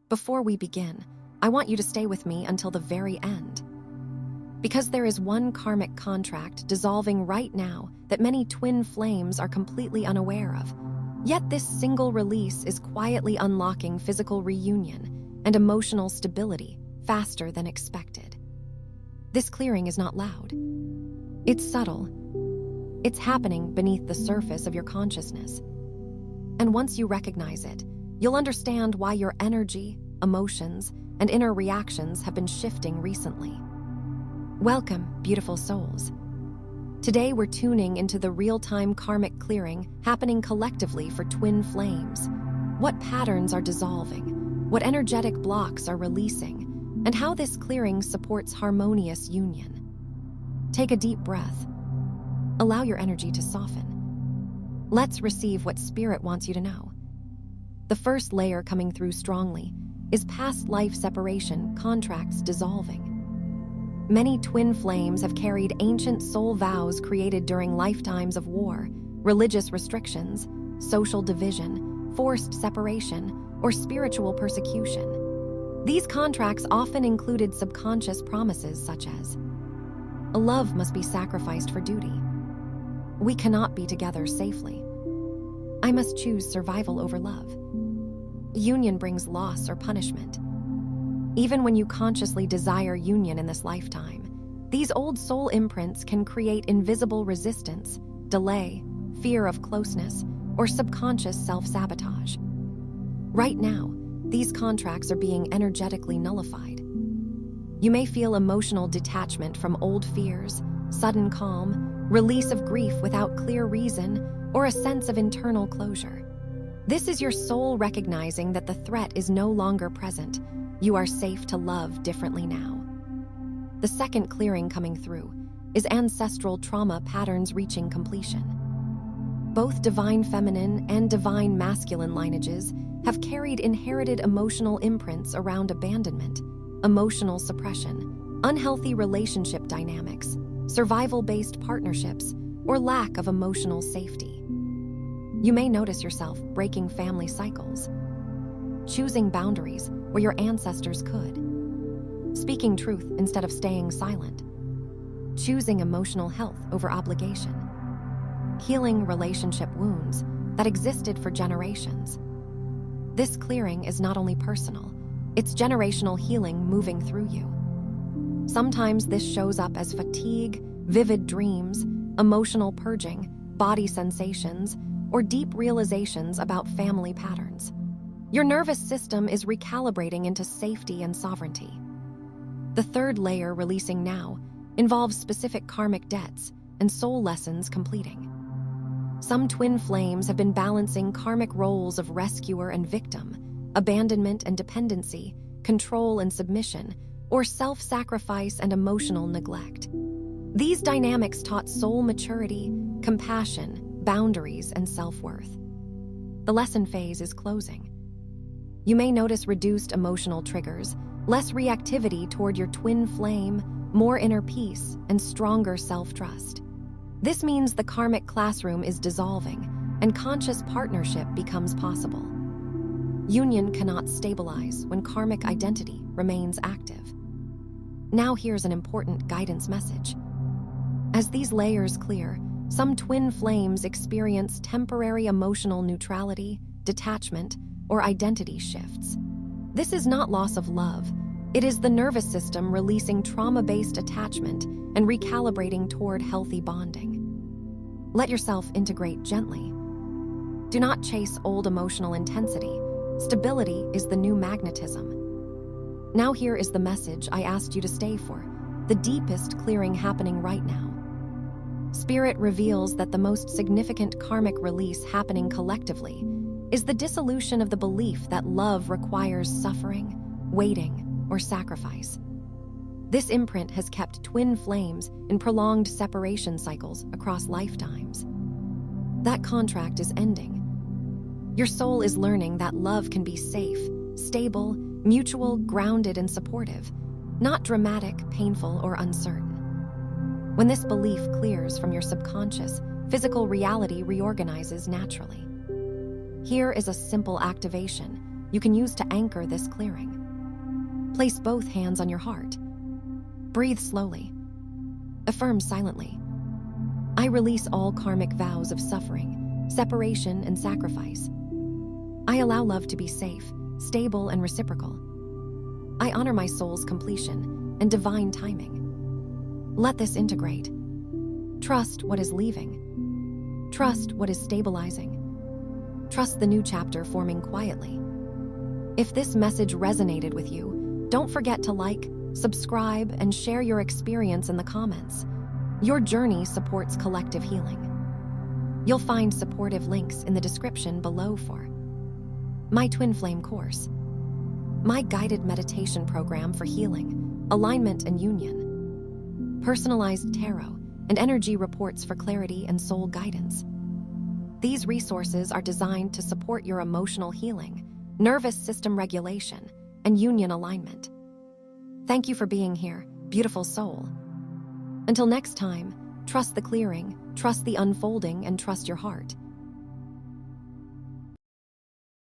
Before we begin, I want you to stay with me until the very end. Because there is one karmic contract dissolving right now that many twin flames are completely unaware of. Yet this single release is quietly unlocking physical reunion and emotional stability faster than expected. This clearing is not loud. It's subtle. It's happening beneath the surface of your consciousness. And once you recognize it, you'll understand why your energy, emotions, and inner reactions have been shifting recently. Welcome, beautiful souls. Today we're tuning into the real-time karmic clearing happening collectively for twin flames. What patterns are dissolving, what energetic blocks are releasing, and how this clearing supports harmonious union. Take a deep breath. Allow your energy to soften. Let's receive what Spirit wants you to know. The first layer coming through strongly is past life separation contracts dissolving. Many twin flames have carried ancient soul vows created during lifetimes of war, religious restrictions, social division, forced separation, or spiritual persecution. These contracts often included subconscious promises such as, "A love must be sacrificed for duty. We cannot be together safely. I must choose survival over love. Union brings loss or punishment." Even when you consciously desire union in this lifetime, these old soul imprints can create invisible resistance, delay, fear of closeness, or subconscious self-sabotage. Right now, these contracts are being energetically nullified. You may feel emotional detachment from old fears, sudden calm, release of grief without clear reason, or a sense of internal closure. This is your soul recognizing that the threat is no longer present. You are safe to love differently now. The second clearing coming through is ancestral trauma patterns reaching completion. Both divine feminine and divine masculine lineages have carried inherited emotional imprints around abandonment, emotional suppression, unhealthy relationship dynamics, survival-based partnerships, or lack of emotional safety. You may notice yourself breaking family cycles, choosing boundaries where your ancestors could, speaking truth instead of staying silent, choosing emotional health over obligation, healing relationship wounds that existed for generations. This clearing is not only personal, it's generational healing moving through you. Sometimes this shows up as fatigue, vivid dreams, emotional purging, body sensations, or deep realizations about family patterns. Your nervous system is recalibrating into safety and sovereignty. The third layer releasing now involves specific karmic debts and soul lessons completing. Some twin flames have been balancing karmic roles of rescuer and victim, abandonment and dependency, control and submission, or self-sacrifice and emotional neglect. These dynamics taught soul maturity, compassion, boundaries, and self-worth. The lesson phase is closing. You may notice reduced emotional triggers, less reactivity toward your twin flame, more inner peace, and stronger self-trust. This means the karmic classroom is dissolving, and conscious partnership becomes possible. Union cannot stabilize when karmic identity remains active. Now here's an important guidance message. As these layers clear, some twin flames experience temporary emotional neutrality, detachment, or identity shifts. This is not loss of love. It is the nervous system releasing trauma-based attachment and recalibrating toward healthy bonding. Let yourself integrate gently. Do not chase old emotional intensity. Stability is the new magnetism. Now here is the message I asked you to stay for, the deepest clearing happening right now. Spirit reveals that the most significant karmic release happening collectively is the dissolution of the belief that love requires suffering, waiting, or sacrifice. This imprint has kept twin flames in prolonged separation cycles across lifetimes. That contract is ending. Your soul is learning that love can be safe, stable, mutual, grounded, and supportive, not dramatic, painful, or uncertain. When this belief clears from your subconscious, physical reality reorganizes naturally. Here is a simple activation you can use to anchor this clearing. Place both hands on your heart. Breathe slowly. Affirm silently. I release all karmic vows of suffering, separation, and sacrifice. I allow love to be safe, stable, and reciprocal. I honor my soul's completion and divine timing. Let this integrate. Trust what is leaving. Trust what is stabilizing. Trust the new chapter forming quietly. If this message resonated with you, don't forget to like, subscribe, and share your experience in the comments. Your journey supports collective healing. You'll find supportive links in the description below for my Twin Flame course, my guided meditation program for healing, alignment, and union, personalized tarot, and energy reports for clarity and soul guidance. These resources are designed to support your emotional healing, nervous system regulation, and union alignment. Thank you for being here, beautiful soul. Until next time, trust the clearing, trust the unfolding, and trust your heart.